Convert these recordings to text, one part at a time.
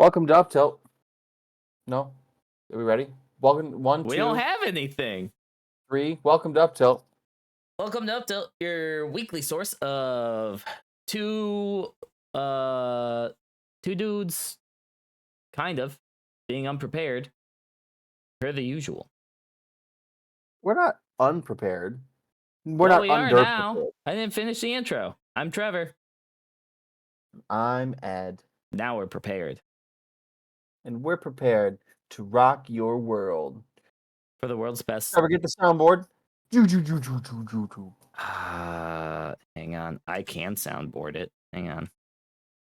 Welcome to UpTilt. No? Are we ready? Welcome, one, We two, don't have anything. 3. Welcome to UpTilt. Welcome to UpTilt, your weekly source of two dudes kind of being unprepared per the usual. We're not unprepared. Well, we are now. I didn't finish the intro. I'm Trevor. I'm Ed. Now we're prepared. And we're prepared to rock your world. For the world's best. Ever get the soundboard? Hang on. I can soundboard it. Hang on.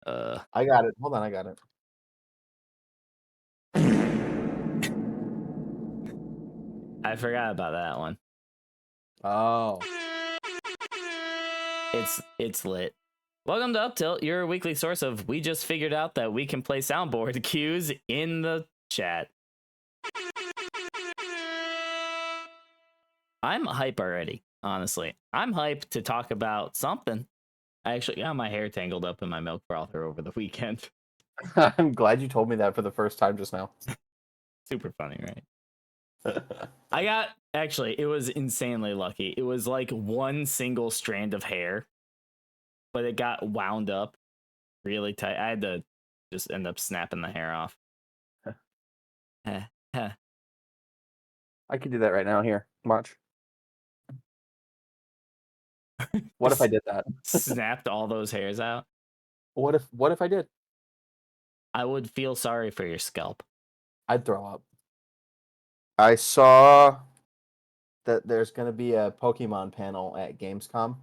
I got it. Hold on, I got it. I forgot about that one. Oh. It's lit. Welcome to UpTilt, your weekly source of we just figured out that we can play soundboard cues in the chat. I'm hype already, honestly. I'm hyped to talk about something. I actually got my hair tangled up in my milk frother over the weekend. I'm glad you told me that for the first time just now. Super funny, right? It was insanely lucky. It was like one single strand of hair, but it got wound up really tight. I had to just end up snapping the hair off. I could do that right now. Here, watch. What if I did that? Snapped all those hairs out? What if I did? I would feel sorry for your scalp. I'd throw up. I saw that there's going to be a Pokemon panel at Gamescom.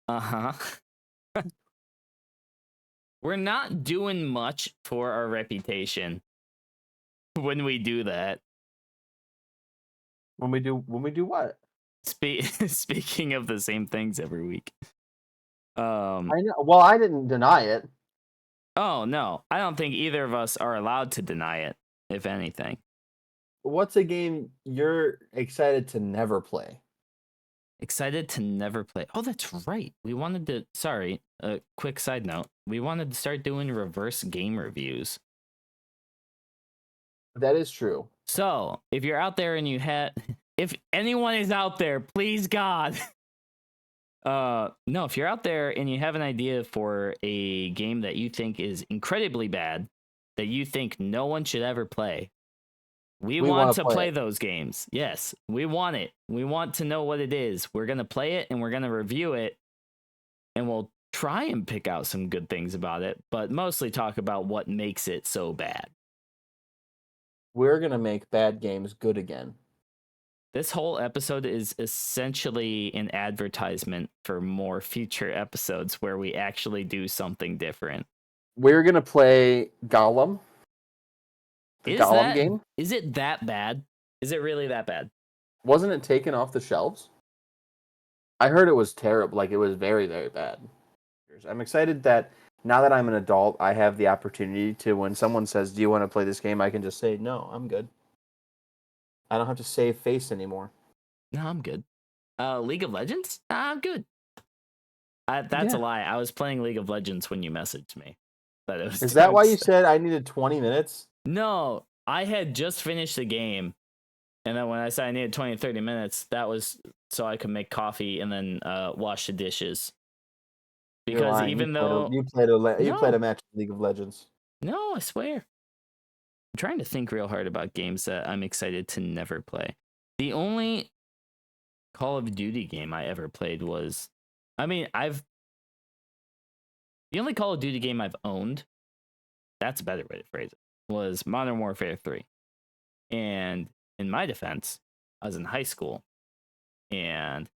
Uh-huh. We're not doing much for our reputation when we do that. When we do what? Speaking of the same things every week. I know. Well, I didn't deny it. Oh, no. I don't think either of us are allowed to deny it, if anything. What's a game you're excited to never play? Excited to never play. Oh, that's right. We wanted to, sorry, a quick side note. We wanted to start doing reverse game reviews. That is true. So, if you're out there and if anyone is out there, please God. No, if you're out there and you have an idea for a game that you think is incredibly bad, that you think no one should ever play, we want to play those games. Yes, we want it. We want to know what it is. We're going to play it and we're going to review it. And we'll try and pick out some good things about it, but mostly talk about what makes it so bad. We're going to make bad games good again. This whole episode is essentially an advertisement for more future episodes where we actually do something different. We're going to play Gollum. The Gollum game? Is it that bad? Is it really that bad? Wasn't it taken off the shelves? I heard it was terrible. Like, it was very, very bad. I'm excited that now that I'm an adult, I have the opportunity to, when someone says, do you want to play this game? I can just say, no, I'm good. I don't have to save face anymore. No, I'm good. League of Legends? I'm good. That's a lie. I was playing League of Legends when you messaged me. Is that why you said I needed 20 minutes? No, I had just finished the game. And then when I said I needed 20 to 30 minutes, that was so I could make coffee and then wash the dishes. Because even though... You played a match of League of Legends. No, I swear. I'm trying to think real hard about games that I'm excited to never play. The only Call of Duty game I ever played was... The only Call of Duty game I've owned, that's a better way to phrase it, was Modern Warfare 3. And in my defense, I was in high school and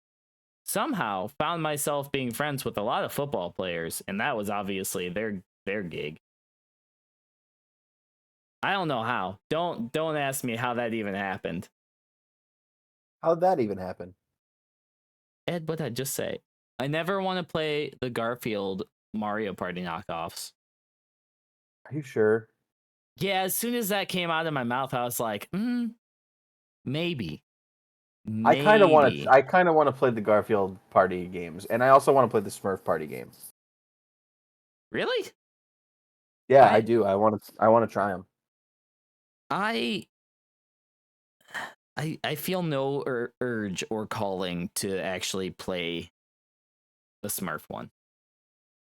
somehow found myself being friends with a lot of football players, and that was obviously their gig. I don't know how. Don't ask me how that even happened. How'd that even happen? Ed, what'd I just say? I never want to play the Garfield Mario Party knockoffs. Are you sure? Yeah, as soon as that came out of my mouth, I was like, maybe. I kind of want to play the Garfield Party games, and I also want to play the Smurf Party game. Really? Yeah, I do. I want to try them. I feel no urge or calling to actually play the Smurf one.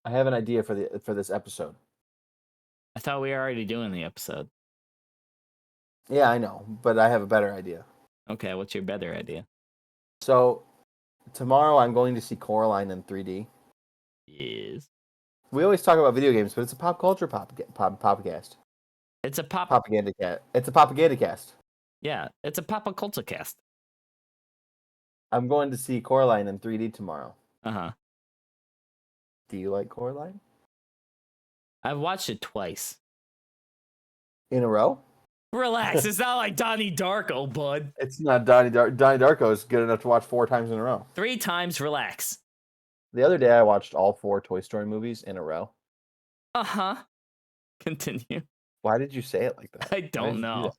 I have an idea for this episode. I thought we were already doing the episode. Yeah, I know, but I have a better idea. Okay, what's your better idea? So tomorrow I'm going to see Coraline in 3D. Is We always talk about video games, but it's a pop culture podcast. it's a pop Propaganda cat. It's a propaganda cast. Yeah, it's a pop culture cast. I'm going to see Coraline in 3D tomorrow. Uh-huh. Do you like Coraline? I've watched it twice. In a row? Relax, it's not like Donnie Darko, bud. It's not Donnie Darko is good enough to watch 4 times in a row. 3 times, relax. The other day I watched all 4 Toy Story movies in a row. Uh-huh. Continue. Why did you say it like that? I don't know.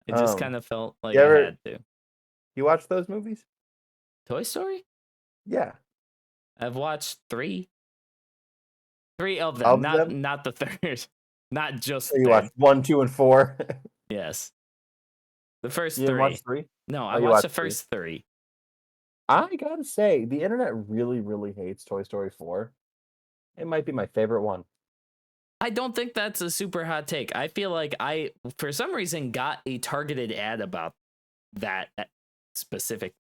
Do it just kind of felt like you I had to. You watched those movies? Toy Story? Yeah. I've watched 3. 3 of them, not the third. Not just so you watched 1, 2, and 4. Yes. The first You 3. watched 3? No, Oh, I watched the first 3. I gotta say, the internet really, really hates Toy Story 4. It might be my favorite one. I don't think that's a super hot take. I feel like I, for some reason, got a targeted ad about that specific.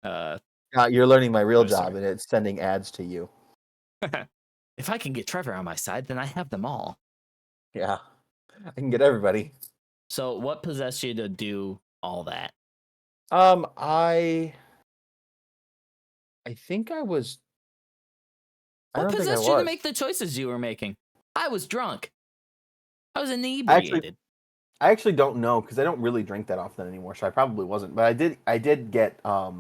You're learning my real Toy job, Story. and it's sending ads to you. If I can get Trevor on my side, then I have them all. Yeah, I can get everybody. So, what possessed you to do all that? I think I was. What possessed you to make the choices you were making? I was drunk. I was inebriated. I actually don't know because I don't really drink that often anymore, so I probably wasn't. But I did get a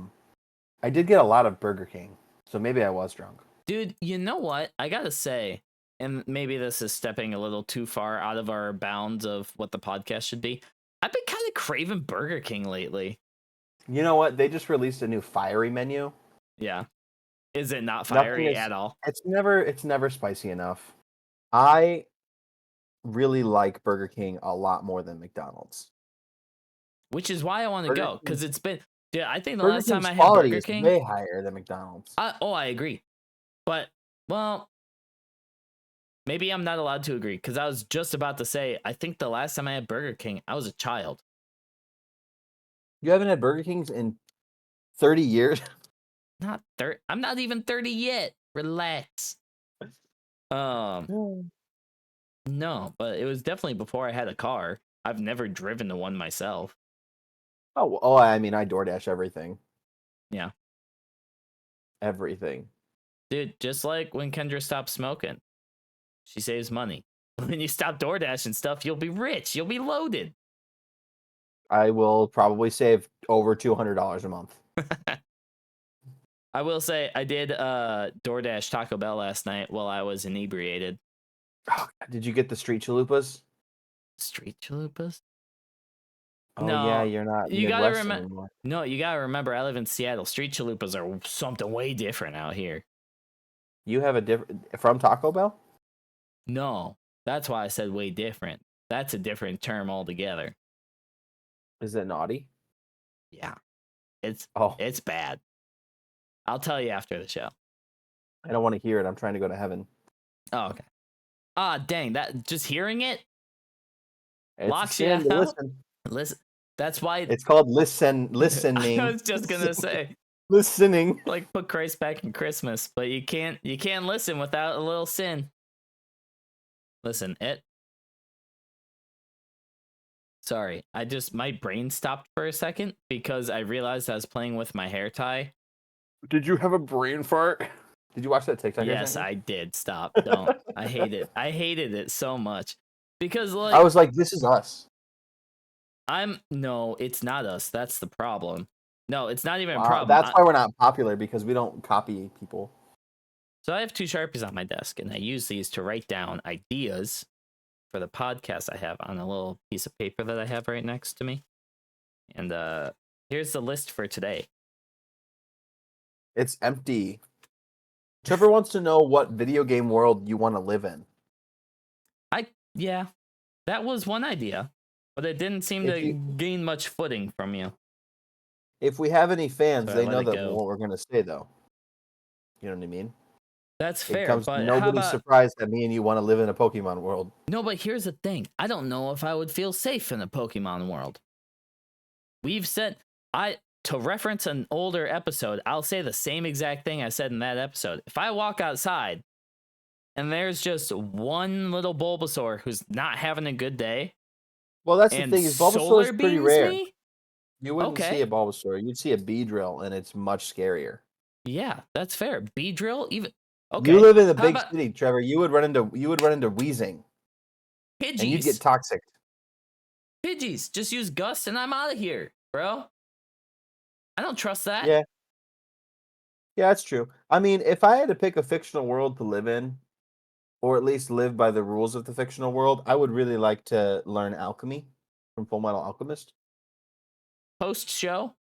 lot of Burger King, so maybe I was drunk. Dude, you know what? I gotta say, and maybe this is stepping a little too far out of our bounds of what the podcast should be. I've been kind of craving Burger King lately. You know what? They just released a new fiery menu. Yeah. Is it not fiery at all? It's never spicy enough. I really like Burger King a lot more than McDonald's. Which is why I want to go, because it's been. Dude, I think the Burger last time King's I had quality Burger is King, way higher than McDonald's. I agree, but well, maybe I'm not allowed to agree because I was just about to say I think the last time I had Burger King, I was a child. You haven't had Burger Kings in 30 years? Not 30. I'm not even 30 yet. Relax. No, but it was definitely before I had a car. I've never driven to one myself. I mean, I DoorDash everything. Yeah. Everything. Dude, just like when Kendra stopped smoking, she saves money. When you stop DoorDash and stuff, you'll be rich. You'll be loaded. I will probably save over $200 a month. I will say I did DoorDash Taco Bell last night while I was inebriated. Oh, did you get the street chalupas? Street chalupas? Oh No, yeah, you're not. You gotta remember. Anymore. No, you gotta remember. I live in Seattle. Street chalupas are something way different out here. You have a different from Taco Bell? No, that's why I said way different. That's a different term altogether. Is it naughty? Yeah, it's bad. I'll tell you after the show. I don't want to hear it. I'm trying to go to heaven. Oh, okay. Ah, dang! That just hearing it It's locks you out. Listen. That's why it's called listening. I was just gonna say listening. Like put Christ back in Christmas, but you can't listen without a little sin. Listen, Sorry, my brain stopped for a second because I realized I was playing with my hair tie. Did you have a brain fart? Did you watch that TikTok? Yes, I did. Stop. Don't. I hate it. I hated it so much because I was like, this is us. No, it's not us. That's the problem. No, it's not even a Wow, problem. that's why we're not popular, because we don't copy people. So I have 2 Sharpies on my desk, and I use these to write down ideas for the podcast I have on a little piece of paper that I have right next to me. And here's the list for today. It's empty. Trevor wants to know what video game world you want to live in. Yeah, that was one idea, but it didn't seem If to you gain much footing from you. if we have any fans, So I they let know it that go. what we're gonna say though. You know what I mean? That's It fair, comes but how nobody's about surprised that me and you want to live in a Pokemon world. no? But here's the thing: I don't know if I would feel safe in a Pokemon world. We've said I to reference an older episode. I'll say the same exact thing I said in that episode. If I walk outside and there's just one little Bulbasaur who's not having a good day Well, that's the and thing is Bulbasaur is solar pretty beams rare. me, You wouldn't see a okay, Bulbasaur. You'd see a Beedrill, and it's much scarier. yeah, that's fair. Beedrill, even You okay. live in a How big about city, Trevor. You would run into Wheezing, and you'd get Pidgeys? toxic. Pidgeys, just use Gust and I'm out of here, bro. I don't trust that. Yeah, yeah, that's true. I mean, if I had to pick a fictional world to live in, or at least live by the rules of the fictional world, I would really like to learn alchemy from Full Metal Alchemist. Post show,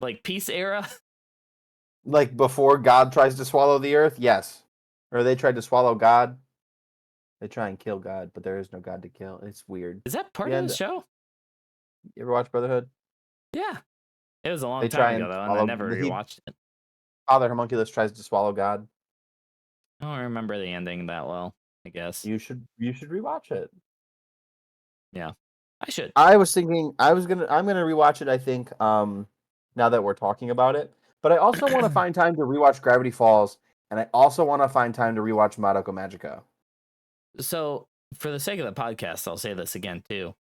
like peace era. Like before God tries to swallow the earth, yes. Or they tried to swallow God. They try and kill God, but there is no God to kill. It's weird. Is that part The of the end. show? You ever watch Brotherhood? Yeah. It was a long They time try ago and though, and I swallow. never He rewatched it. Father Homunculus tries to swallow God. I don't remember the ending that well, I guess. You should rewatch it. Yeah. I should. I was thinking I'm gonna rewatch it. I think now that we're talking about it, but I also want to find time to rewatch Gravity Falls, and I also want to find time to rewatch Madoka Magica. So, for the sake of the podcast, I'll say this again too,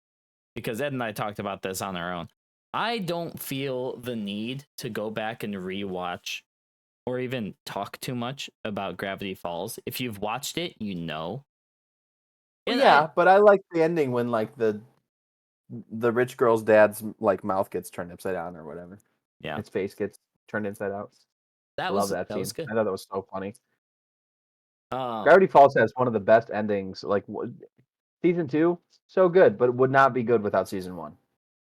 because Ed and I talked about this on our own. I don't feel the need to go back and rewatch or even talk too much about Gravity Falls. If you've watched it, you know. Well, And yeah, but I like the ending when like the rich girl's dad's like mouth gets turned upside down or whatever. yeah, Its face gets turned inside out. that I love was that that was scene. good. I thought that was so funny. Um, Gravity Falls has one of the best endings. Like season 2, so good, but would not be good without season 1.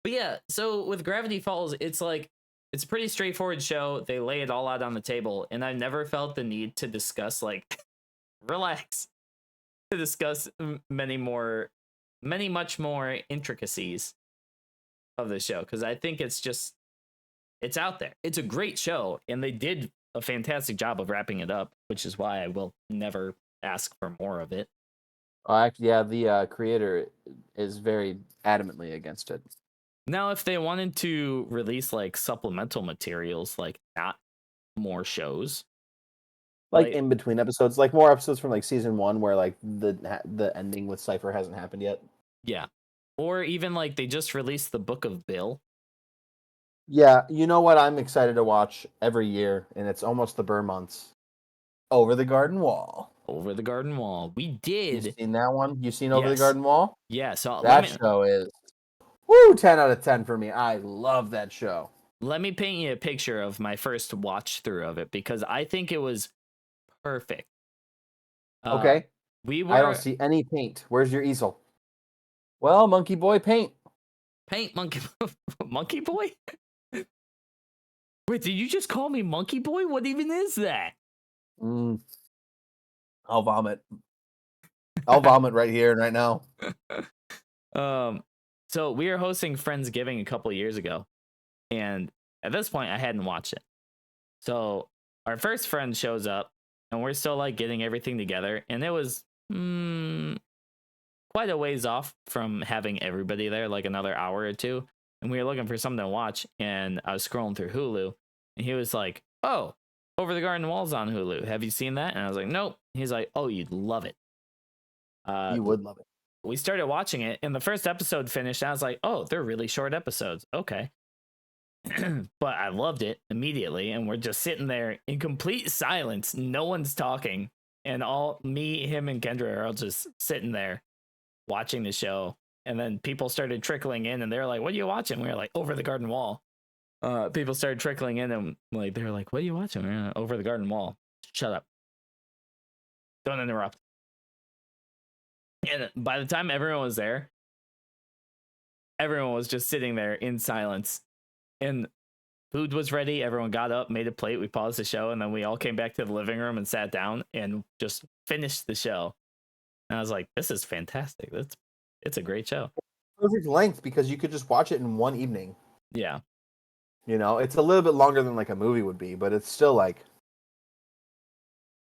but yeah, so with Gravity Falls, it's like it's a pretty straightforward show. They lay it all out on the table, and I've never felt the need to discuss like relax to discuss many much more intricacies of the show because I think it's just it's out there. It's a great show, and they did a fantastic job of wrapping it up, which is why I will never ask for more of it. Actually, yeah, the creator is very adamantly against it. Now, if they wanted to release like supplemental materials, like not more shows, Like like in between episodes, like more episodes from like season 1 where like the ending with Cypher hasn't happened yet. yeah, or even like they just released the Book of Bill. Yeah, you know what I'm excited to watch every year, and it's almost the Burr months. Over the Garden Wall. Over the Garden Wall. We You did, seen that one? You seen Over the yes, Garden Wall? yeah. So That show is 10 out of 10 for me. I love that show. let me paint you a picture of my first watch through of it because I think it was perfect. Uh, Okay. we I don't were see any paint. Where's your easel? Well, Monkey Boy, paint. paint monkey monkey boy. Wait, did you just call me monkey boy? What even is that? Mm, I'll vomit. I'll vomit right here and right now. So we were hosting Friendsgiving a couple of years ago, and at this point, I hadn't watched it. So our first friend shows up, and we're still like getting everything together, and it was quite a ways off from having everybody there, like another hour or two. And we were looking for something to watch, and I was scrolling through Hulu, and he was like, "Oh, Over the Garden Wall's on Hulu. Have you seen that?" And I was like, "Nope." He's like, "Oh, you'd love it." You would love it. We started watching it, and the first episode finished. And I was like, "Oh, they're really short episodes. Okay." But I loved it immediately, and we're just sitting there in complete silence. No one's talking, and all me, him, and Kendra are all just sitting there watching the show. And then people started trickling in, and they're like, "What are you watching?" We were like, "Over the Garden Wall." People started trickling in, and like they're like, "What are you watching?" We're like, "Over the Garden Wall." Shut up! Don't interrupt. And by the time everyone was there, everyone was just sitting there in silence, and food was ready. Everyone got up, made a plate. We paused the show, and then we all came back to the living room and sat down and just finished the show. And I was like, this is fantastic. It's a great show. Perfect length because you could just watch it in one evening. Yeah. You know, it's a little bit longer than like a movie would be, but it's still like.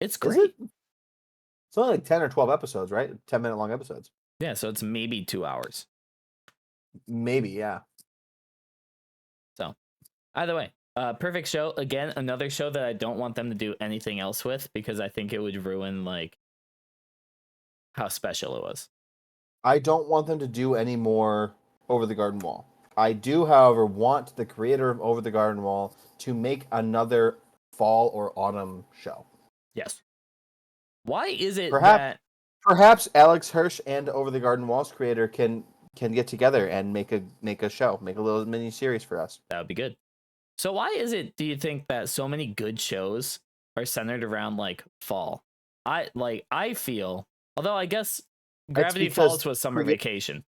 It's Is great. it? It's only like 10 or 12 episodes, right? 10-minute long episodes. Yeah, so it's maybe 2 hours. Maybe, yeah. So, either way, perfect show. Again, another show that I don't want them to do anything else with because I think it would ruin like how special it was. I don't want them to do any more Over the Garden Wall. I do, however, want the creator of Over the Garden Wall to make another fall or autumn show. Yes. Why is it Perhaps that perhaps Alex Hirsch and Over the Garden Wall's creator can get together and make a show, make a little mini series for us. that would be good? So why is it do you think that so many good shows are centered around like fall? I feel, although I guess Gravity because Falls was summer vacation.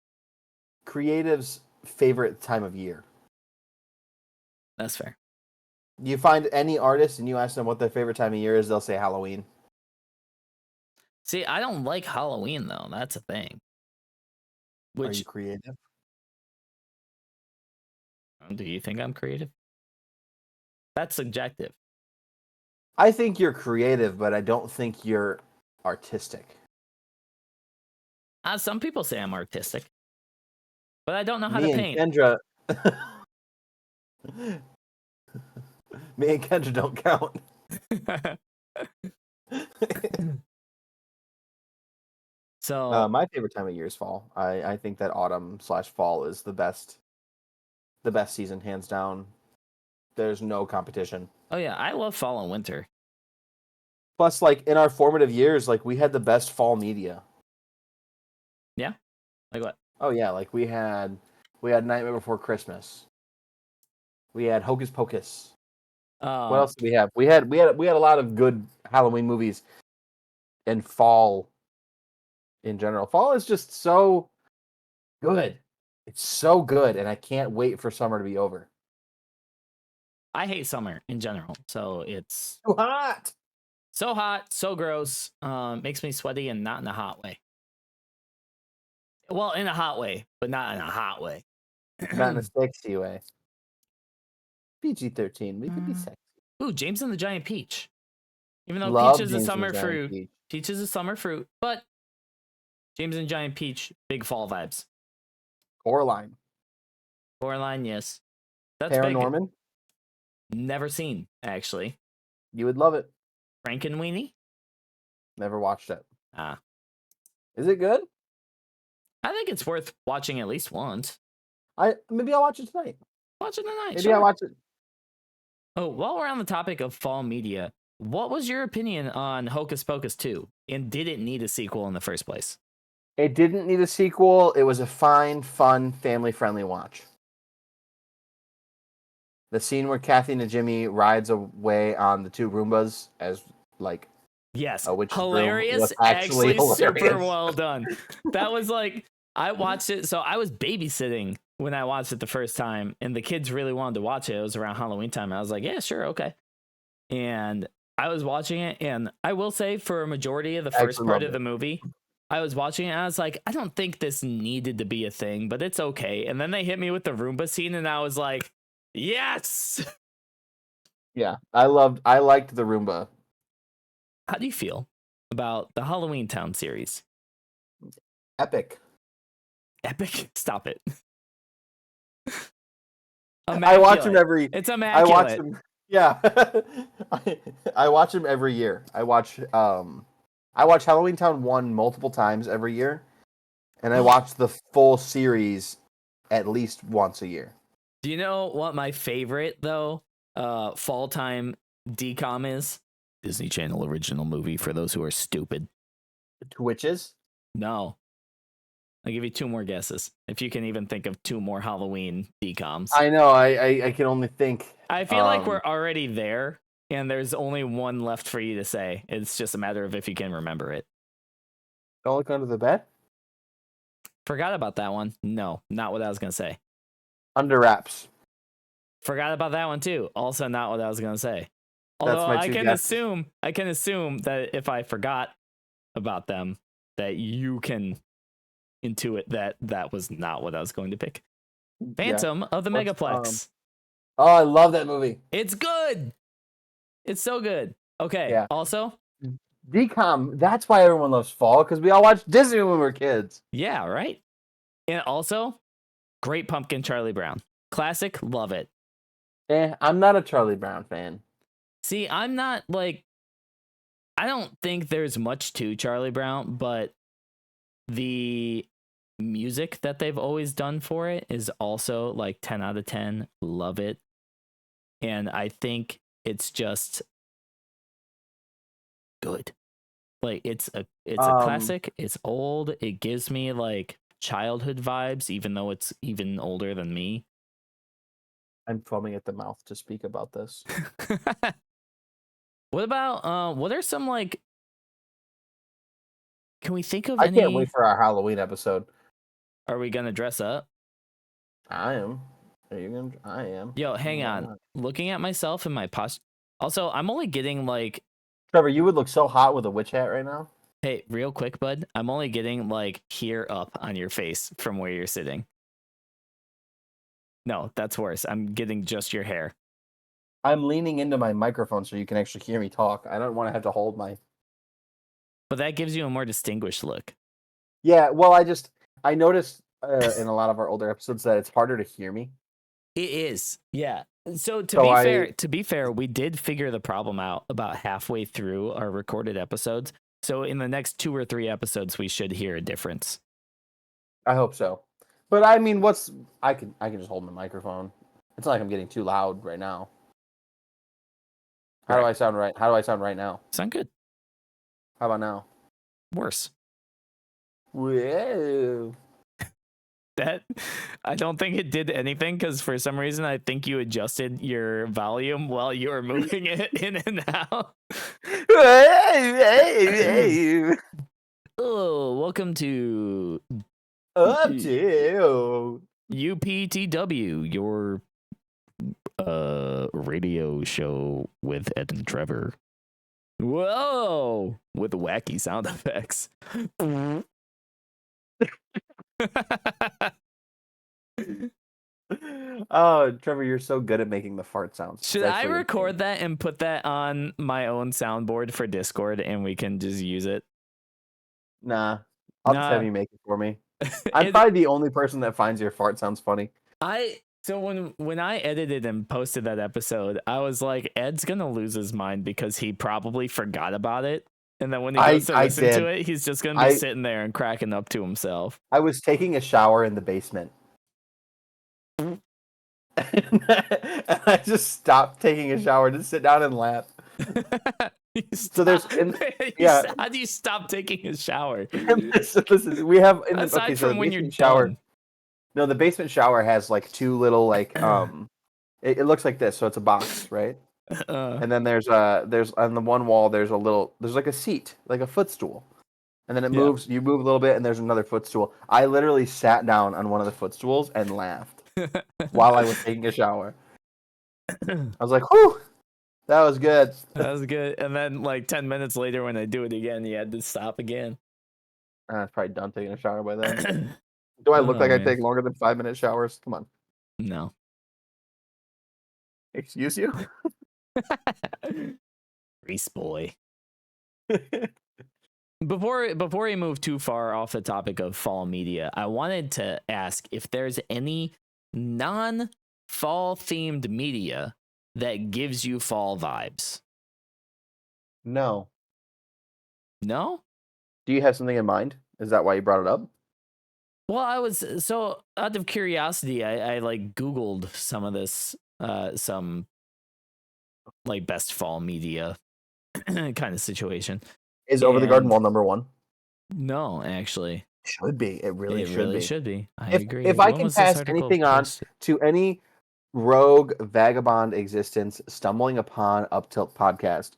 Creatives' favorite time of year. That's fair. You find any artist and you ask them what their favorite time of year is, they'll say Halloween. See, I don't like Halloween though. That's a thing. Are you creative? Do you think I'm creative? That's subjective. I think you're creative, but I don't think you're artistic. Some people say I'm artistic, but I don't know how Me to and paint. Kendra, me and Kendra don't count. So My favorite time of year is fall. I think that autumn/fall is the best season, hands down. There's no competition. oh yeah, I love fall and winter. Plus, like in our formative years, like we had the best fall media. Yeah, like what? Oh yeah, like we had Nightmare Before Christmas. We had Hocus Pocus. What else did we have? We had a lot of good Halloween movies and fall in general. Fall is just so good. It's so good, and I can't wait for summer to be over. I hate summer in general, so it's Too hot. so hot, so gross. Makes me sweaty and not in a hot way. Well, in a hot way, but not in a hot way. Not in a sexy way. PG-13. We could be sexy. Ooh, James and the Giant Peach. Even though Love peach is a James and the summer Giant fruit, Peach. peach is a summer fruit, but James and Giant Peach, big fall vibes. Coraline. Coraline, yes. That's big. Paranorman. Never seen, actually. You would love it. Frankenweenie? Never watched it. Ah. Is it good? I think it's worth watching at least once. Maybe I'll watch it tonight. Watch it tonight. Maybe sure. I'll watch it. Oh, while we're on the topic of fall media, what was your opinion on Hocus Pocus 2? And did it need a sequel in the first place? It didn't need a sequel. It was a fine, fun, family-friendly watch. The scene where Kathy and Jimmy rides away on the two Roombas as like yes, a witch's hilarious. broom was actually super hilarious. well done. That was like I watched it. So I was babysitting when I watched it the first time, and the kids really wanted to watch it. It was around Halloween time. I was like, yeah, sure, okay. And I was watching it, and I will say for a majority of the first part of the movie, I was watching it and I was like, I don't think this needed to be a thing, but it's okay. And then they hit me with the Roomba scene, and I was like, yes. Yeah, I liked the Roomba. How do you feel about the Halloween Town series? Epic. Epic? Stop it. I watch them It's immaculate. I watch them. Yeah, I watch them every year. I watch Halloween Town 1 multiple times every year, and I watch the full series at least once a year. Do you know what my favorite though fall time decom is? Disney Channel original movie for those who are stupid. Twitches? No. I'll give you 2 more guesses. If you can even think of 2 more Halloween decoms. I know, I can only think. I feel like we're already there, and there's only one left for you to say. It's just a matter of if you can remember it. Don't Look Under the Bed? Forgot about that one. No, not what I was going to say. Under Wraps. Forgot about that one too. Also not what I was going to say. That's Although my I two can guesses. assume that if I forgot about them, that you can intuit that was not what I was going to pick. Phantom of the Megaplex. Oh, I love that movie. It's good. It's so good. Okay. Yeah. Also, DCOM. That's why everyone loves Fall, because we all watched Disney when we were kids. yeah, right. And also, Great Pumpkin Charlie Brown. Classic, love it. I'm not a Charlie Brown fan. See, I'm not like, I don't think there's much to Charlie Brown, but the music that they've always done for it is also like 10 out of 10. Love it. And I think it's just good. Like it's a classic. It's old. It gives me like childhood vibes, even though it's even older than me. I'm foaming at the mouth to speak about this. What about what are some like, can we think of I any? can't wait for our Halloween episode. Are we gonna dress up? I am. Are you gonna? I am. Yo, hang on. Looking at myself in my posture. Also, I'm only getting like, Trevor, you would look so hot with a witch hat right now. hey, real quick, bud. I'm only getting like here up on your face from where you're sitting. No, that's worse. I'm getting just your hair. I'm leaning into my microphone so you can actually hear me talk. I don't want to have to hold my. But that gives you a more distinguished look. Yeah, well, I noticed in a lot of our older episodes that it's harder to hear me. It is, yeah. So to be fair, we did figure the problem out about halfway through our recorded episodes. So in the next 2 or 3 episodes, we should hear a difference. I hope so. But I mean, I can just hold my microphone. It's not like I'm getting too loud right now. How do I sound right? How do I sound right now? Sound good. How about now? Worse. Whoa. That I don't think it did anything because for some reason I think you adjusted your volume while you were moving it in and out. Oh, welcome to UpTilt. UpTW, your radio show with Ed and Trevor. Whoa, with wacky sound effects. Oh, Trevor, you're so good at making the fart sounds. Should I record that and put that on my own soundboard for Discord and we can just use it? Nah. I'll just have Nah. you make it for me. I'm probably the only person that finds your fart sounds funny. So when I edited and posted that episode, I was like, Ed's gonna lose his mind because he probably forgot about it. And then when he goes to listen to it, he's just gonna be sitting there and cracking up to himself. I was taking a shower in the basement. And I just stopped taking a shower to sit down and laugh. So there's how do you stop taking a shower? Listen, we have aside from when you're shower. done. No, the basement shower has like 2 little like it looks like this, so it's a box, right? And then there's on the one wall there's like a seat, like a footstool. And then it moves, you move a little bit and there's another footstool. I literally sat down on one of the footstools and laughed while I was taking a shower. I was like, whew, that was good. That was good. And then like 10 minutes later when I do it again, you had to stop again. I was probably done taking a shower by then. Do I look like I take longer than 5-minute showers? Come on. No. Excuse you? Reese boy. Before we move too far off the topic of fall media, I wanted to ask if there's any non-fall themed media that gives you fall vibes. No. No? Do you have something in mind? Is that why you brought it up? Well, I was so out of curiosity, I like Googled some of this, some like best fall media kind of situation. Is Over the Garden Wall number 1? No, actually. Should be. It really should be. I agree. If I can pass anything on to any rogue vagabond existence stumbling upon UpTilt podcast,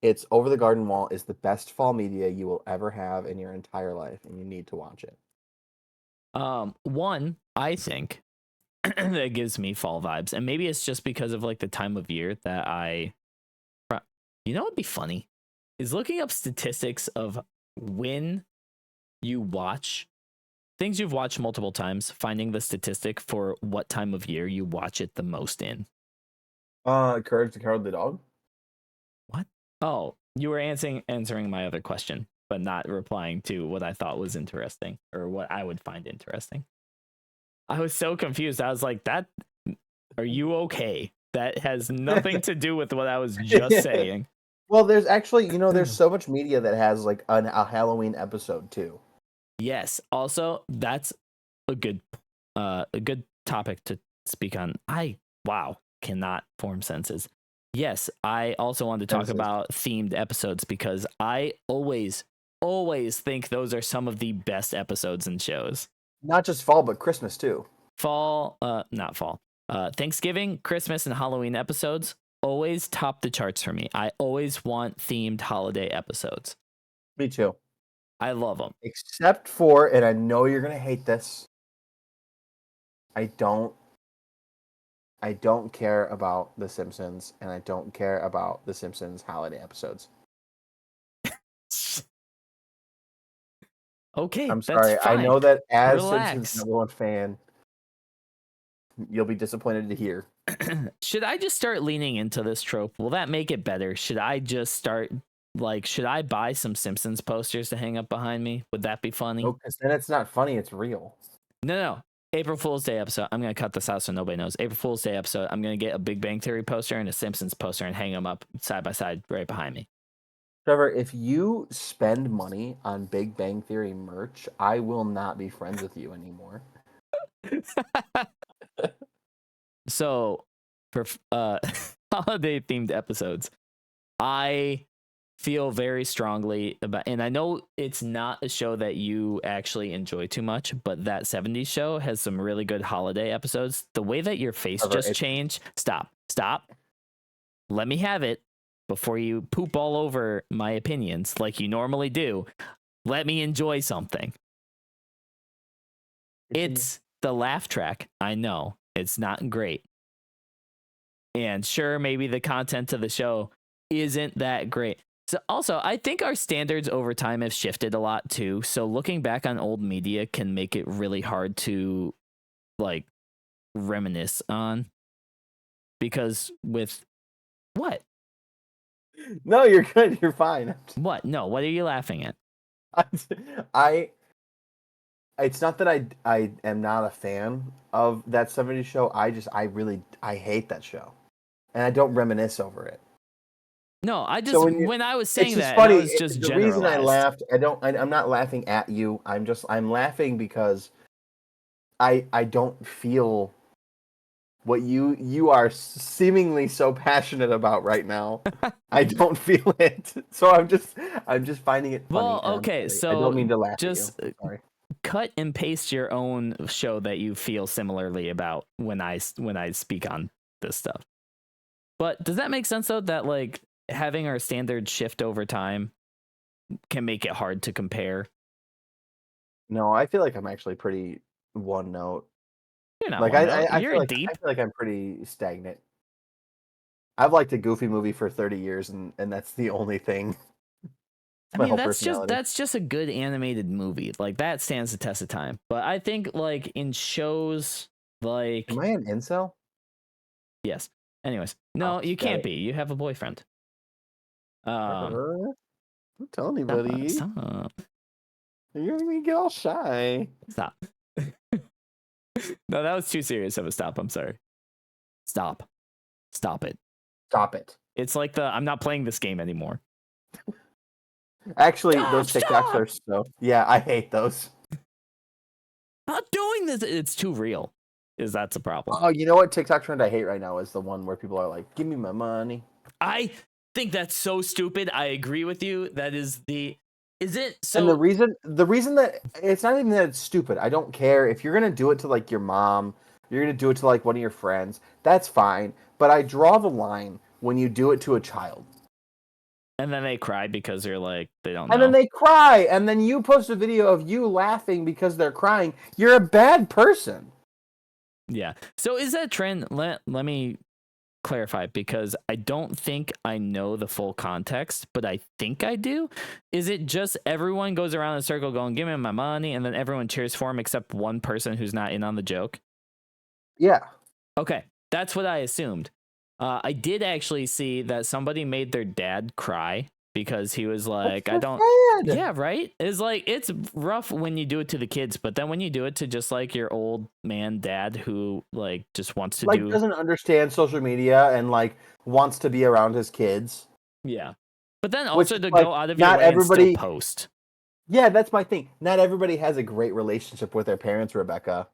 it's Over the Garden Wall is the best fall media you will ever have in your entire life, and you need to watch it. One, I think that gives me fall vibes, and maybe it's just because of like the time of year that you know what'd be funny is looking up statistics of when you watch, things you've watched multiple times, finding the statistic for what time of year you watch it the most in. Courage the Cowardly Dog. What? Oh, you were answering my other question, but not replying to what I thought was interesting or what I would find interesting. I was so confused. I was like, "That, are you okay? That has nothing to do with what I was just saying." Well, there's actually, there's so much media that has like a Halloween episode too. Yes. Also, that's a good topic to speak on. Wow, cannot form sentences. Yes, I also wanted to talk about themed episodes because I always think those are some of the best episodes in shows. Not just fall, but Christmas too. Not fall. Thanksgiving, Christmas, and Halloween episodes always top the charts for me. I always want themed holiday episodes. Me too. I love them. Except for, and I know you're gonna hate this, I don't care about The Simpsons, and I don't care about The Simpsons holiday episodes. Okay, I'm sorry. that's fine. I know that as Relax. Simpsons #1 fan, you'll be disappointed to hear. Should I just start leaning into this trope? Will that make it better? Should I just start, should I buy some Simpsons posters to hang up behind me? Would that be funny? No, because then it's not funny, it's real. No. April Fool's Day episode. I'm going to cut this out so nobody knows. April Fool's Day episode. I'm going to get a Big Bang Theory poster and a Simpsons poster and hang them up side by side right behind me. Trevor, if you spend money on Big Bang Theory merch, I will not be friends with you anymore. So, for holiday themed episodes, I feel very strongly about, and I know it's not a show that you actually enjoy too much, but that 70s show has some really good holiday episodes. The way that your face just changed. Stop. Let me have it before you poop all over my opinions like you normally do. Let me enjoy something. It's the laugh track. I know it's not great. And sure, maybe the content of the show isn't that great. So also, I think our standards over time have shifted a lot too. So looking back on old media can make it really hard to reminisce on. Because with what? No, you're good. You're fine. What? No, what are you laughing at? It's not that I am not a fan of that 70s show. I hate that show. And I don't reminisce over it. No, I just So when I was saying that, funny. I was just the reason I laughed. I'm not laughing at you. I'm laughing because I don't feel what you are seemingly so passionate about right now. I don't feel it. So I'm just finding it funny. Well, okay, so I don't mean to laugh just at you. Sorry. Cut and paste your own show that you feel similarly about when I speak on this stuff. But does that make sense though, that having our standards shift over time can make it hard to compare? No, I feel like I'm actually pretty one note. You're not Like one note. I You're feel deep. I feel like I'm pretty stagnant. I've liked a Goofy movie for 30 years, and that's the only thing. I mean, that's just a good animated movie. That stands the test of time. But I think in shows Am I an incel? Yes. Anyways, no, you can't be. You have a boyfriend. Don't tell anybody. Stop. You're gonna get all shy. Stop. No, that was too serious of a stop. I'm sorry. Stop it. Stop it. It's like I'm not playing this game anymore. Actually, those TikToks are so... Yeah, I hate those. Not doing this. It's too real. That's a problem. Oh, you know what TikTok trend I hate right now is the one where people are like, "Give me my money." I think that's so stupid. I agree with you. That is Is it so? And the reason that it's not even that it's stupid. I don't care if you're gonna do it to your mom, you're gonna do it to one of your friends. That's fine. But I draw the line when you do it to a child. And then they cry because they're they don't know. And then they cry, and then you post a video of you laughing because they're crying. You're a bad person. Yeah. So is that trend? Let me clarify because I don't think I know the full context, but I think I do. Is it just everyone goes around in a circle going, "Give me my money," and then everyone cheers for him except one person who's not in on the joke? Yeah. Okay, that's what I assumed. I did actually see that somebody made their dad cry because he was like, That's I don't. so sad. Yeah, right? It's like, it's rough when you do it to the kids, but then when you do it to just like your old man dad who like just wants to Like do. doesn't understand social media and like wants to be around his kids. Yeah. But then Which also is to like go out of your not way and still everybody. post. Yeah, that's my thing. Not everybody has a great relationship with their parents, Rebecca.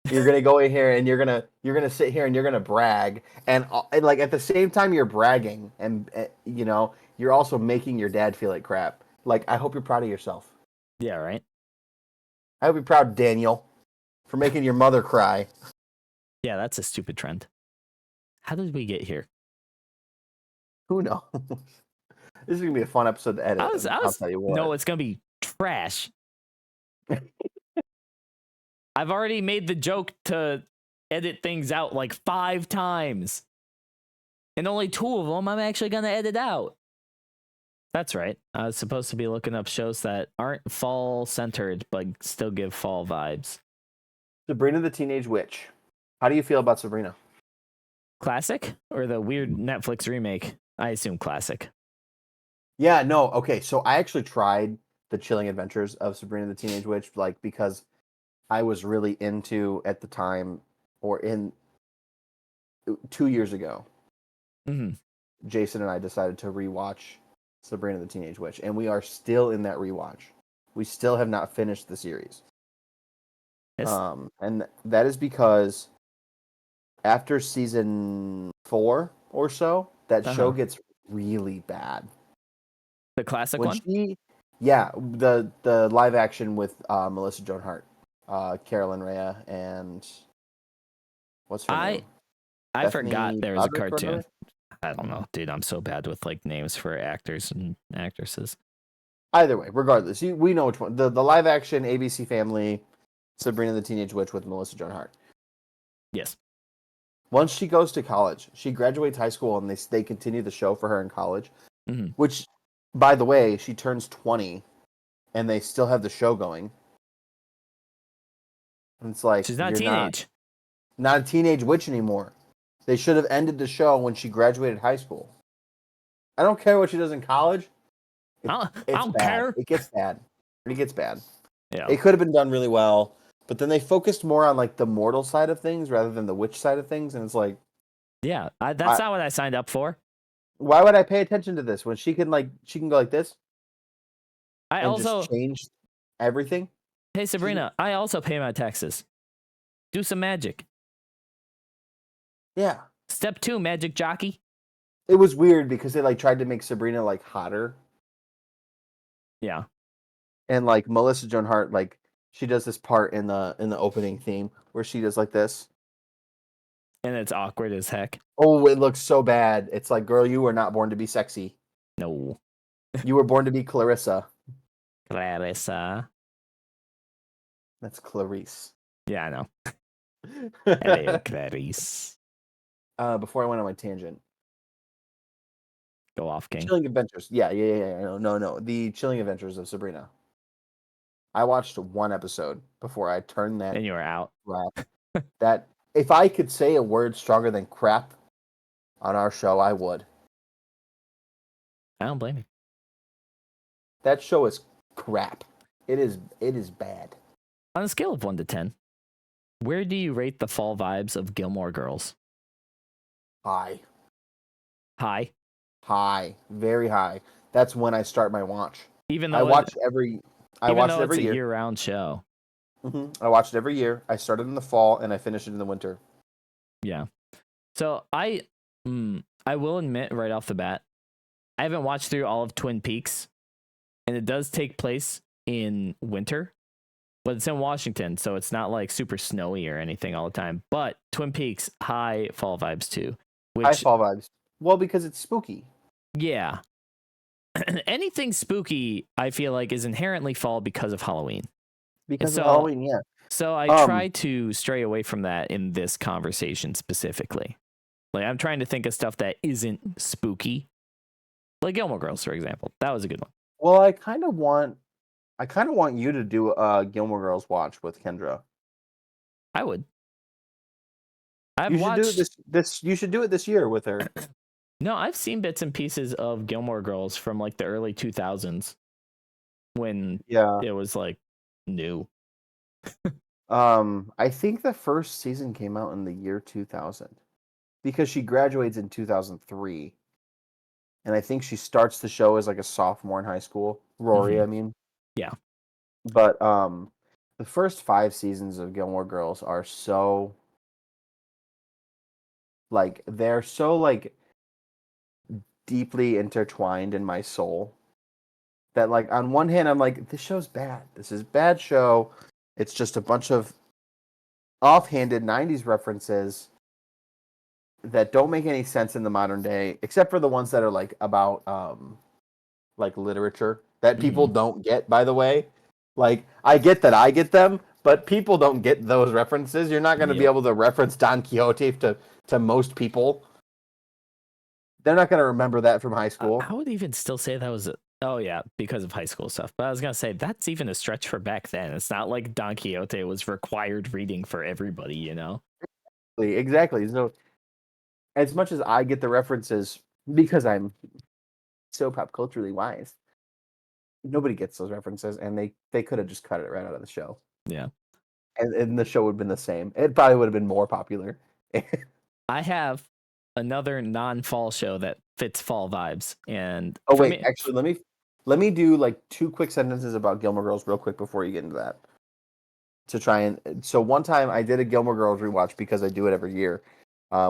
You're gonna go in here and you're gonna sit here and you're gonna brag and like at the same time you're bragging and you know you're also making your dad feel like crap. Like I hope you're proud of yourself. Yeah, right? I hope you're proud, Daniel, for making your mother cry. Yeah, that's a stupid trend. How did we get here? Who knows? This is gonna be a fun episode to edit. I'll tell you what. No, it's going to be trash. I've already made the joke to edit things out like 5 times. And only 2 of them I'm actually going to edit out. That's right. I was supposed to be looking up shows that aren't fall centered, but still give fall vibes. Sabrina the Teenage Witch. How do you feel about Sabrina? Classic or the weird Netflix remake? I assume classic. Yeah, no, okay. So I actually tried the Chilling Adventures of Sabrina the Teenage Witch, like because I was really into at the time, or in 2 years ago. Mm-hmm. Jason and I decided to rewatch Sabrina the Teenage Witch, and we are still in that rewatch. We still have not finished the series. And that is because after season 4 or so, that show gets really bad. The classic when one? Yeah, the live action with Melissa Joan Hart, Carolyn Rhea, and what's her name? I Bethany forgot there was a Broderick or cartoon. whatever? I don't know, dude. I'm so bad with like names for actors and actresses. Either way, regardless, we know which one. The live action ABC Family, Sabrina the Teenage Witch with Melissa Joan Hart. Yes. Once she goes to college, she graduates high school, and they continue the show for her in college. Mm-hmm. Which, by the way, she turns 20, and they still have the show going. And it's like She's not you're teenage. not a teenage witch anymore. They should have ended the show when she graduated high school. I don't care what she does in college. I It's don't bad. care. It gets bad. It gets bad. Yeah. It could have been done really well, but then they focused more on like the mortal side of things rather than the witch side of things, and it's like, yeah, that's not what I signed up for. Why would I pay attention to this when she can go like this? I and also just change everything. Hey Sabrina, I also pay my taxes. Do some magic. Yeah. Step 2, magic jockey. It was weird because they like tried to make Sabrina like hotter. Yeah. And like Melissa Joan Hart, like she does this part in the opening theme where she does like this. And it's awkward as heck. Oh, it looks so bad. It's like, girl, you were not born to be sexy. No. You were born to be Clarissa. Clarissa. That's Clarice. Yeah, I know. Hello, Clarice. Before I went on my tangent. Go off, King. Chilling Adventures. Yeah. No. The Chilling Adventures of Sabrina. I watched 1 episode before I turned that. And you were out. Crap. That if I could say a word stronger than crap on our show, I would. I don't blame you. That show is crap. It is bad. On a scale of 1 to 10, where do you rate the fall vibes of Gilmore Girls? High. High. High. Very high. That's when I start my watch. Even though I watch it every it's a year. year-round show. Mm-hmm. I watch it every year. I started in the fall and I finish it in the winter. Yeah. So I will admit right off the bat, I haven't watched through all of Twin Peaks, and it does take place in winter, but it's in Washington, so it's not like super snowy or anything all the time. But Twin Peaks, high fall vibes too. High fall vibes. Well, because it's spooky. Yeah. Anything spooky, I feel like, is inherently fall because of Halloween. Because of Halloween, yeah. So I try to stray away from that in this conversation specifically. Like I'm trying to think of stuff that isn't spooky. Like Gilmore Girls, for example. That was a good one. Well, I kind of want you to do a Gilmore Girls watch with Kendra. I would. I've You should do watched. this. You should do it this year with her. No, I've seen bits and pieces of Gilmore Girls from like the early 2000s when Yeah. it was like new. I think the first season came out in the year 2000 because she graduates in 2003, and I think she starts the show as like a sophomore in high school. Rory, I mean. Yeah. But the first 5 seasons of Gilmore Girls are so like they're so like deeply intertwined in my soul that like on one hand I'm like this show's bad. This is a bad show. It's just a bunch of offhanded 90s references that don't make any sense in the modern day except for the ones that are like about like literature that people don't get, by the way. Like I get that I get them, but people don't get those references. You're not going to be able to reference Don Quixote to most people. They're not going to remember that from high school. I would even still say that was oh yeah, because of high school stuff. But I was gonna say that's even a stretch for back then. It's not like Don Quixote was required reading for everybody, you know? Exactly. So as much as I get the references because I'm so pop culturally wise, nobody gets those references, and they could have just cut it right out of the show. Yeah. And the show would have been the same. It probably would have been more popular. I have another non-fall show that fits fall vibes, and oh wait, actually, let me do like 2 quick sentences about Gilmore Girls real quick before you get into that. To try and so one time I did a Gilmore Girls rewatch because I do it every year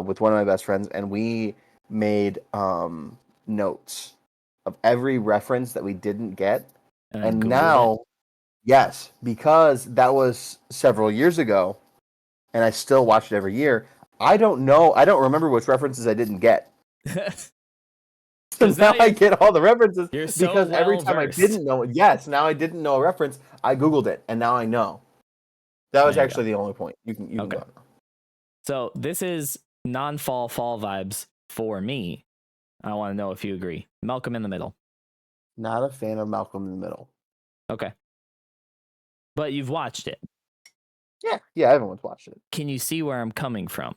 with one of my best friends, and we made notes of every reference that we didn't get, and Googled now it. yes, because that was several years ago, and I still watch it every year. I don't remember which references I didn't get. So now I get all the references because every time I didn't know it, now I didn't know a reference, I Googled it, and now I know. That was actually the only point. You can go. So this is non-fall vibes for me. I want to know if you agree. Malcolm in the Middle. Not a fan of Malcolm in the Middle. Okay. But you've watched it. Yeah, everyone's watched it. Can you see where I'm coming from?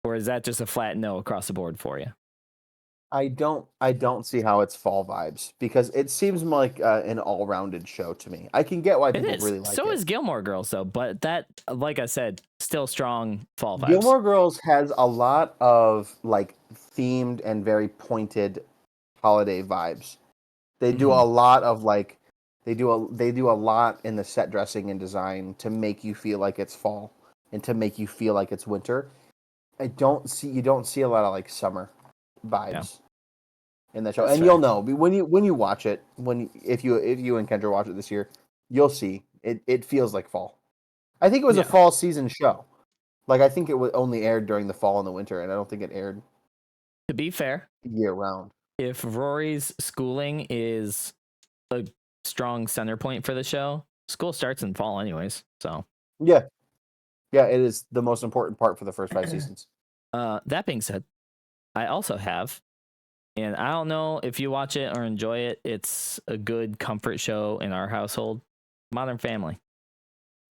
Or is that just a flat no across the board for you? I don't see how it's fall vibes because it seems like an all-rounded show to me. I can get why people really like it. So is Gilmore Girls though, but that, like I said, still strong fall vibes. Gilmore Girls has a lot of like themed and very pointed holiday vibes. They do a lot of like they do a lot in the set dressing and design to make you feel like it's fall and to make you feel like it's winter. You don't see a lot of like summer vibes in that show. That's and fair. You'll know when you watch it, if you and Kendra watch it this year, you'll see it feels like fall. I think it was a fall season show. Like I think it was only aired during the fall and the winter, and I don't think it aired. To be fair, year round. If Rory's schooling is a strong center point for the show, school starts in fall anyways. So yeah, it is the most important part for the first 5 seasons. That being said, I also have, and I don't know if you watch it or enjoy it. It's a good comfort show in our household. Modern Family.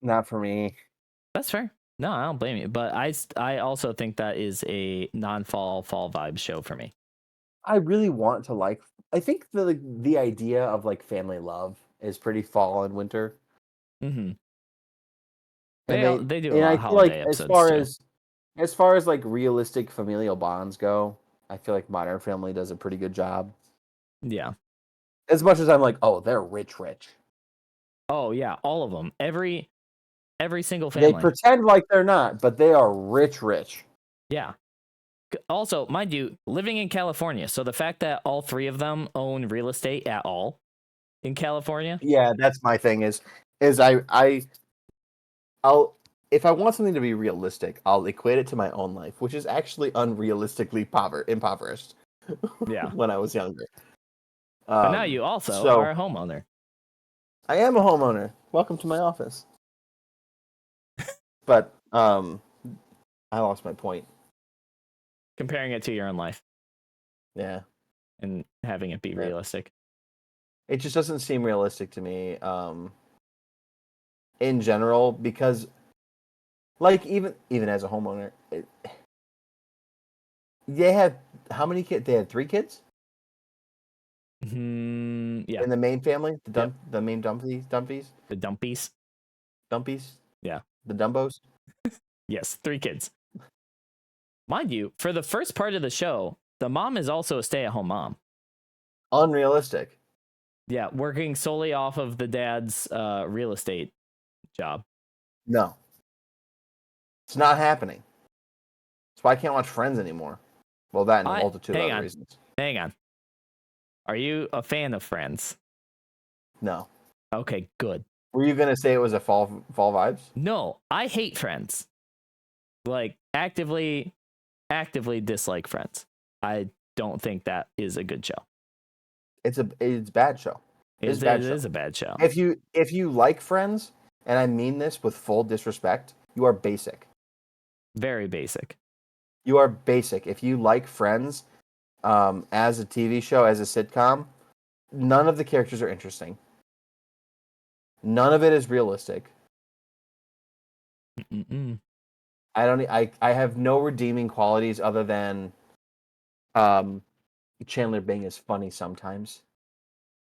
Not for me. That's fair. No, I don't blame you. But I also think that is a non-fall vibe show for me. I really want to like. I think the idea of like family love is pretty fall and winter. Mm-hmm. And they do a lot of holiday episodes as far as like realistic familial bonds go, I feel like Modern Family does a pretty good job. Yeah. As much as I'm like, oh, they're rich. Oh yeah, all of them. Every single family. They pretend like they're not, but they are rich. Yeah. Also, mind you, living in California, so the fact that all 3 of them own real estate at all in California. Yeah, that's my thing. Is I'll if I want something to be realistic, I'll equate it to my own life, which is actually unrealistically impoverished. Yeah. When I was younger. But now you also are a homeowner. I am a homeowner. Welcome to my office. But I lost my point. comparing it to your own life Yeah. and having it be realistic. It just doesn't seem realistic to me, in general, because, like, even as a homeowner, they had how many kids? They had 3 kids Yeah. in the main family. The main Dumpies, The Dumpies. Yeah, the Dumbos. Yes, 3 kids. Mind you, for the first part of the show, the mom is also a stay-at-home mom. Unrealistic. Yeah, working solely off of the dad's real estate job. No, it's not happening. That's why I can't watch Friends anymore. Well, that and a multitude of other reasons. Hang on. Are you a fan of Friends? No. Okay, good. Were you gonna say it was a fall vibes? No, I hate Friends. Like actively dislike Friends. I don't think that is a good show. It's a bad show. It is a bad show. If you like Friends, and I mean this with full disrespect, you are basic. Very basic. You are basic. If you like Friends, as a TV show, as a sitcom, none of the characters are interesting. None of it is realistic. Mm-mm. I have no redeeming qualities other than, Chandler Bing is funny sometimes.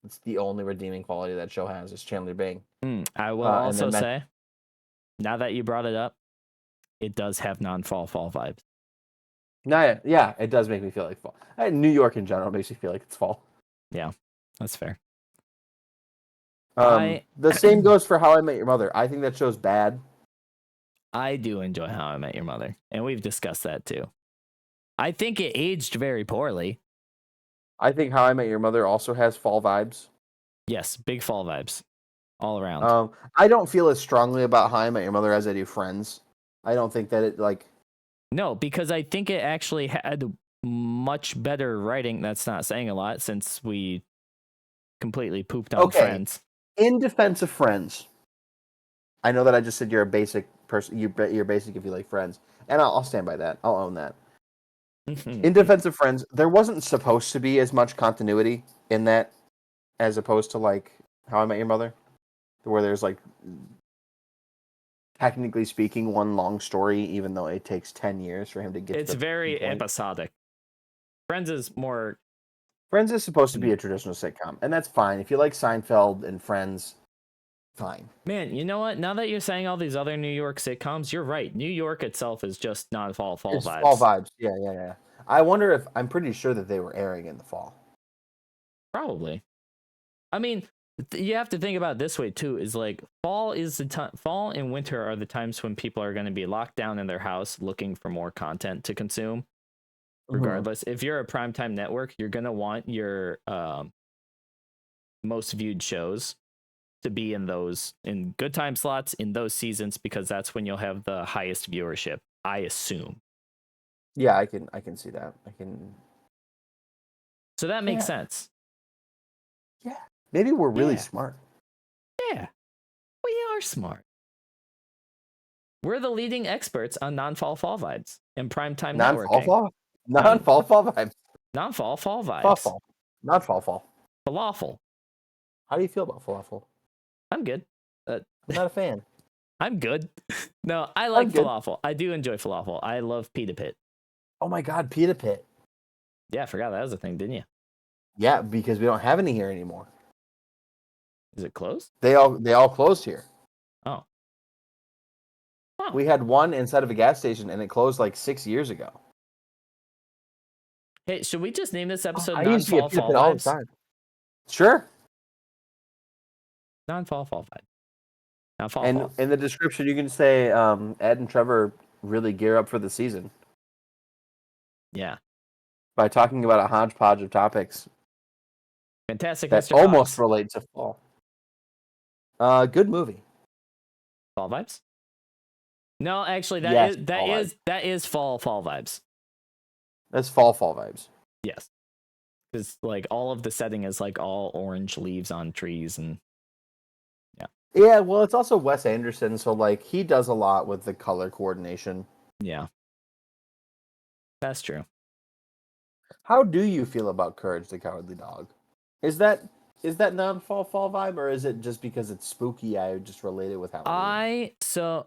It's the only redeeming quality that show has is Chandler Bing. I will also say, now that you brought it up, it does have non-fall vibes. Yeah, it does make me feel like fall. New York in general makes me feel like it's fall. Yeah, that's fair. The same goes for How I Met Your Mother. I think that show's bad. I do enjoy How I Met Your Mother, and we've discussed that too. I think it aged very poorly. I think How I Met Your Mother also has fall vibes. Yes, big fall vibes all around. I don't feel as strongly about How I Met Your Mother as I do Friends. I don't think that it No, because I think it actually had much better writing. That's not saying a lot since we completely pooped on Friends. In defense of Friends, I know that I just said you're a basic person. You're basic if you like Friends, and I'll stand by that. I'll own that. In defense of Friends, there wasn't supposed to be as much continuity in that as opposed to like How I Met Your Mother, where there's like, technically speaking, one long story, even though it takes 10 years for him to get. It's to the very point. episodic. Friends is supposed to be a traditional sitcom, and that's fine. If you like Seinfeld and Friends, fine. Man, you know what? Now that you're saying all these other New York sitcoms, you're right. New York itself is just non-fall vibes. Fall vibes. Yeah. I wonder if I'm pretty sure that they were airing in the fall. Probably. I mean, you have to think about it this way too. Is like fall is the time. Fall and winter are the times when people are going to be locked down in their house looking for more content to consume. Regardless, if you're a primetime network, you're going to want your most viewed shows to be in good time slots in those seasons, because that's when you'll have the highest viewership, I assume. Yeah, I can see that. So that makes sense. Yeah. Maybe we're really smart. Yeah. We are smart. We're the leading experts on non-fall vibes and primetime networking. Non-fall vibes. Non-fall vibes. Not fall. Falafel. How do you feel about falafel? I'm good. I'm not a fan. I'm good. No, I like falafel. I do enjoy falafel. I love Pita Pit. Oh my god, Pita Pit. Yeah, I forgot that was a thing, didn't you? Yeah, because we don't have any here anymore. Is it closed? They all closed here. Oh. We had one inside of a gas station, and it closed like 6 years ago. Hey, should we just name this episode I used to get Non-Fall Pita Pit all the Vibes? time. Sure. Non-Fall Vibe. And in the description, you can say Ed and Trevor really gear up for the season. Yeah. By talking about a hodgepodge of topics. Fantastic that Mr. almost Fox. relate to fall. Good movie. Fall vibes? No, actually, that is fall vibes. That's fall vibes. Yes, because like all of the setting is like all orange leaves on trees and yeah. Yeah, well, it's also Wes Anderson, so like he does a lot with the color coordination. Yeah. That's true. How do you feel about Courage the Cowardly Dog? Is that non-fall vibe, or is it just because it's spooky? I just relate it with Halloween. This is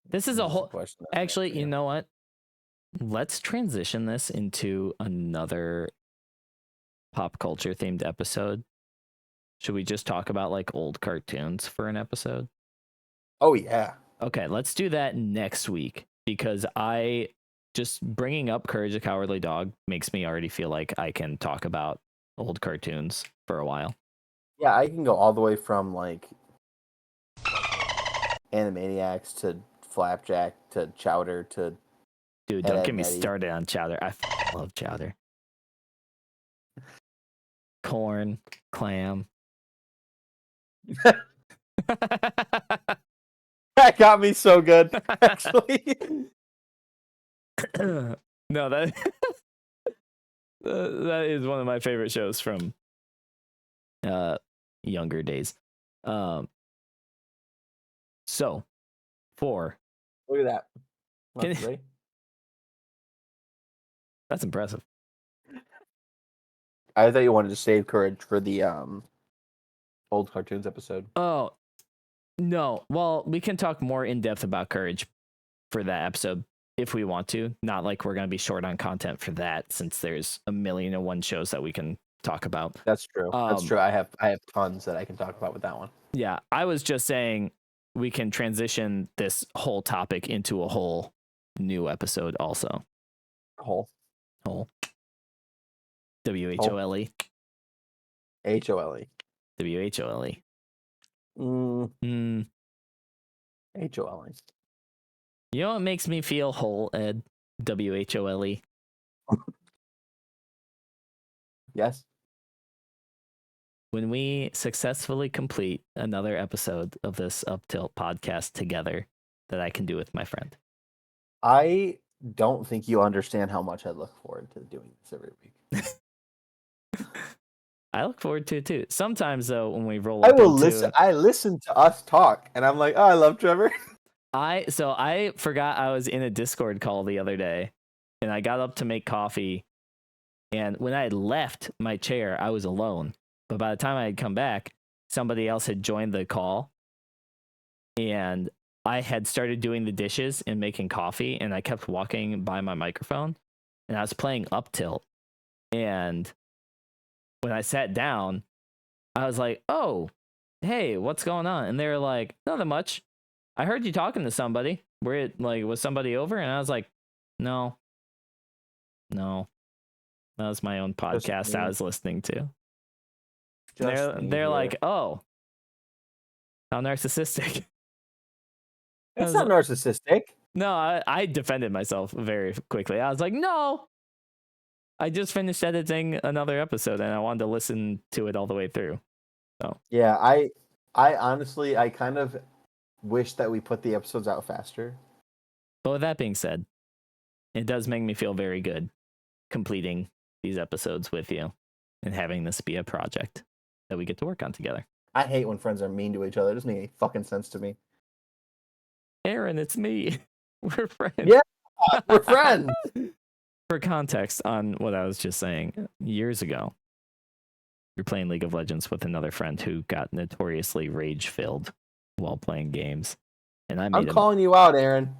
This a is the whole. question I have Actually, for you know what? Let's transition this into another pop culture themed episode. Should we just talk about like old cartoons for an episode? Oh yeah. Okay, let's do that next week because I just bringing up Courage the Cowardly Dog makes me already feel like I can talk about old cartoons for a while. Yeah, I can go all the way from like Animaniacs to Flapjack to Chowder to Dude, Ed, don't Ed get and me Eddie. started on Chowder. I love Chowder. Corn, clam. That got me so good, actually. No, that that is one of my favorite shows from younger days. So four. Look at that. Can- Ready? That's impressive. I thought you wanted to save Courage for the old cartoons episode. Oh no. Well, we can talk more in depth about Courage for that episode if we want to. Not like we're gonna be short on content for that since there's a million and one shows that we can talk about. That's true. That's true. I have tons that I can talk about with that one. Yeah, I was just saying we can transition this whole topic into a whole new episode also. Whole. WHOLE. HOLE. WHOLE. HOLE. You know what makes me feel whole, Ed? WHOLE. Yes. When we successfully complete another episode of this UpTilt podcast together that I can do with my friend. I don't think you understand how much I look forward to doing this every week. I look forward to it too. Sometimes though, when we roll I up will into, listen. I listen to us talk, and I'm like, oh, I love Trevor. I forgot I was in a Discord call the other day, and I got up to make coffee, and when I had left my chair, I was alone. But by the time I had come back, somebody else had joined the call, and I had started doing the dishes and making coffee, and I kept walking by my microphone, and I was playing UpTilt, and when I sat down, I was like, "Oh, hey, what's going on?" And they were like, "Nothing much. I heard you talking to somebody. Was somebody over?" And I was like, "No, that was my own podcast I was listening to." They're like, "Oh, how narcissistic." It's not narcissistic. No, I defended myself very quickly. I was like, "No, I just finished editing another episode and I wanted to listen to it all the way through." So yeah, I honestly, I kind of wish that we put the episodes out faster. But with that being said, it does make me feel very good completing these episodes with you and having this be a project that we get to work on together. I hate when friends are mean to each other. It doesn't make any fucking sense to me. Aaron, it's me. We're friends. Yeah, we're friends. For context on what I was just saying, years ago, you're playing League of Legends with another friend who got notoriously rage-filled while playing games. And I made I'm calling you out, Aaron.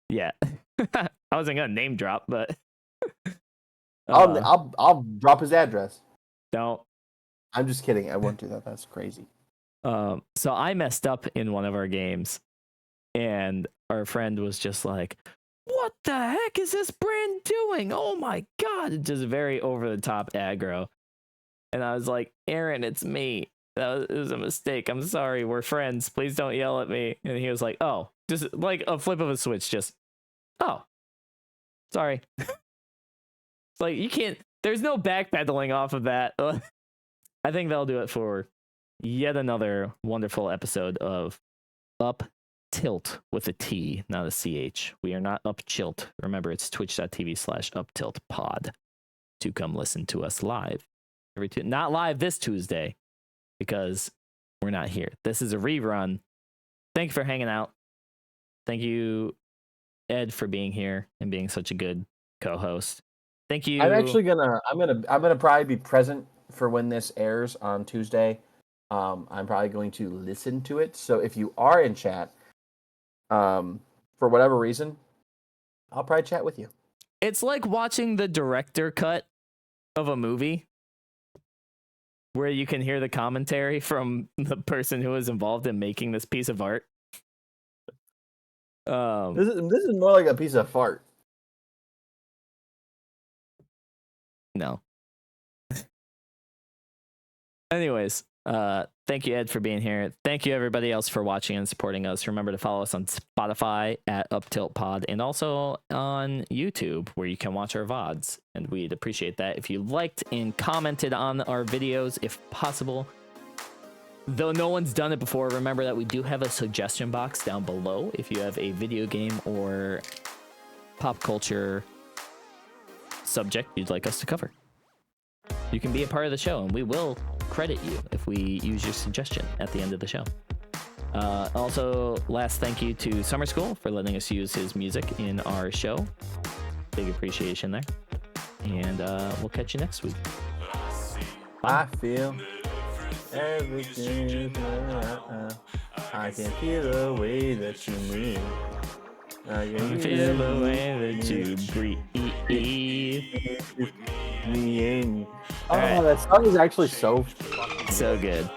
Yeah. I wasn't gonna name drop, but I'll drop his address. Don't. I'm just kidding. I won't do that. That's crazy. So I messed up in one of our games, and our friend was just like, "What the heck is this brand doing? Oh my god!" Just very over the top aggro. And I was like, "Aaron, it's me. It was a mistake. I'm sorry. We're friends. Please don't yell at me." And he was like, "Oh," just like a flip of a switch. Just, "Oh, sorry." It's like you can't. There's no backpedaling off of that. I think that'll do it for yet another wonderful episode of UpTilt with a T, not a CH. We are not UpChilt. Remember, it's twitch.tv/UpTiltPod to come listen to us live. Not live this Tuesday because we're not here. This is a rerun. Thank you for hanging out. Thank you, Ed, for being here and being such a good co-host. Thank you. I'm gonna probably be present for when this airs on Tuesday. I'm probably going to listen to it. So if you are in chat, for whatever reason, I'll probably chat with you. It's like watching the director cut of a movie where you can hear the commentary from the person who was involved in making this piece of art. This is more like a piece of fart. No. Anyways, thank you, Ed, for being here. Thank you, everybody else, for watching and supporting us. Remember to follow us on Spotify at UpTilt Pod and also on YouTube where you can watch our VODs. And we'd appreciate that if you liked and commented on our videos if possible. Though no one's done it before, remember that we do have a suggestion box down below if you have a video game or pop culture subject you'd like us to cover. You can be a part of the show, and we will credit you if we use your suggestion at the end of the show. Also, last thank you to Summer School for letting us use his music in our show. Big appreciation there. And we'll catch you next week. I feel everything. I can feel the way that you move. I can feel the way that you breathe. All right. That song is actually so good.